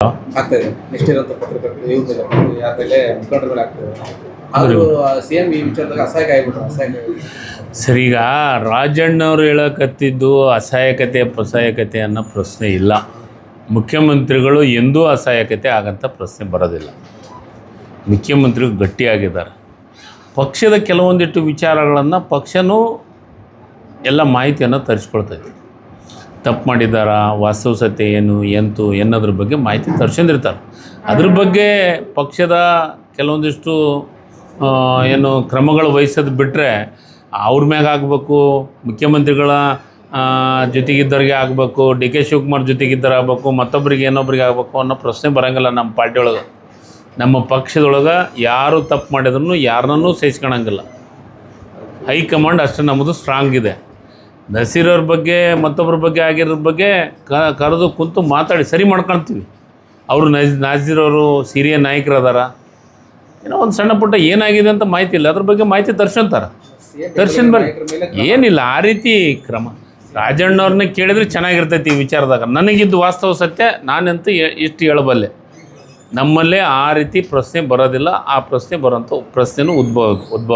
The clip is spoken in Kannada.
ಆಗ್ತದೆ ನಿಷ್ಠಿರಂತ ಪತ್ರಕರ್ತರು ಇವ್ರ ಮೇಲೆ ಯಾರ ಮೇಲೆ ಮುಖಂಡರ ಮೇಲೆ ಆಗ್ತದೆ. ಆದರೂ ಸಿಎಂ ಈ ವಿಚಾರದಾಗ ಅಸಹಾಯಕ ಆಗಿಬಿಟ್ರು. ಸರಿ, ಈಗ ರಾಜಣ್ಣವರು ಹೇಳಕತ್ತಿದ್ದು ಅಸಹಾಯಕತೆ ಅನ್ನೋ ಪ್ರಶ್ನೆ ಇಲ್ಲ. ಮುಖ್ಯಮಂತ್ರಿಗಳು ಎಂದೂ ಅಸಹಾಯಕತೆ ಆಗಂಥ ಪ್ರಶ್ನೆ ಬರೋದಿಲ್ಲ. ಮುಖ್ಯಮಂತ್ರಿಗಳು ಗಟ್ಟಿಯಾಗಿದ್ದಾರೆ. ಪಕ್ಷದ ಕೆಲವೊಂದಿಟ್ಟು ವಿಚಾರಗಳನ್ನು ಪಕ್ಷನೂ ಎಲ್ಲ ಮಾಹಿತಿಯನ್ನು ತರಿಸ್ಕೊಳ್ತೈತಿ. ತಪ್ಪು ಮಾಡಿದ್ದಾರಾ, ವಾಸ್ತವತೆ ಏನು ಎಂತು ಎನ್ನೋದ್ರ ಬಗ್ಗೆ ಮಾಹಿತಿ ತರ್ಸ್ಕೊಂಡಿರ್ತಾರೆ. ಅದ್ರ ಬಗ್ಗೆ ಪಕ್ಷದ ಕೆಲವೊಂದಿಷ್ಟು ಏನು ಕ್ರಮಗಳು ವಹಿಸೋದು ಬಿಟ್ಟರೆ ಅವ್ರ ಮ್ಯಾಗ ಆಗಬೇಕು, ಮುಖ್ಯಮಂತ್ರಿಗಳ ಜೊತೆಗಿದ್ದವ್ರಿಗೆ ಆಗಬೇಕು, ಡಿ ಕೆ ಶಿವಕುಮಾರ್ ಜೊತೆಗಿದ್ದವ್ರು ಆಗಬೇಕು, ಮತ್ತೊಬ್ಬರಿಗೆ ಇನ್ನೊಬ್ರಿಗೆ ಆಗಬೇಕು ಅನ್ನೋ ಪ್ರಶ್ನೆ ಬರೋಂಗಿಲ್ಲ. ನಮ್ಮ ಪಾರ್ಟಿಯೊಳಗೆ, ನಮ್ಮ ಪಕ್ಷದೊಳಗೆ ಯಾರು ತಪ್ಪು ಮಾಡಿದ್ರೂ ಯಾರನ್ನೂ ಸಹಿಸ್ಕೊಳಂಗಿಲ್ಲ. ಹೈಕಮಾಂಡ್ ಅಷ್ಟು ನಮ್ಮದು ಸ್ಟ್ರಾಂಗ್ ಇದೆ. ನಸೀರವ್ರ ಬಗ್ಗೆ ಮತ್ತೊಬ್ಬರ ಬಗ್ಗೆ ಆಗಿರೋದ್ರ ಬಗ್ಗೆ ಕರೆದು ಕುಂತು ಮಾತಾಡಿ ಸರಿ ಮಾಡ್ಕೊಳ್ತೀವಿ. ಅವರು ನಾಜೀರವರು ಹಿರಿಯ ನಾಯಕರು ಅದಾರ, ಏನೋ ಒಂದು ಸಣ್ಣ ಪುಟ್ಟ ಏನಾಗಿದೆ ಅಂತ ಮಾಹಿತಿ ಇಲ್ಲ, ಅದ್ರ ಬಗ್ಗೆ ಮಾಹಿತಿ ತರ್ಸ್ಕೊಂತಾರೆ. ಏನಿಲ್ಲ ಆ ರೀತಿ ಕ್ರಮ. ರಾಜಣ್ಣವ್ರನ್ನ ಕೇಳಿದ್ರೆ ಚೆನ್ನಾಗಿರ್ತೈತಿ ಈ ವಿಚಾರದಾಗ. ನನಗಿದ್ದು ವಾಸ್ತವ ಸತ್ಯ, ನಾನಂತೂ ಇಷ್ಟು ಹೇಳಬಲ್ಲೆ. ನಮ್ಮಲ್ಲೇ ಆ ರೀತಿ ಪ್ರಶ್ನೆ ಬರೋದಿಲ್ಲ. ಆ ಪ್ರಶ್ನೆ ಬರೋಂಥ ಪ್ರಶ್ನೆನೂ ಉದ್ಭವ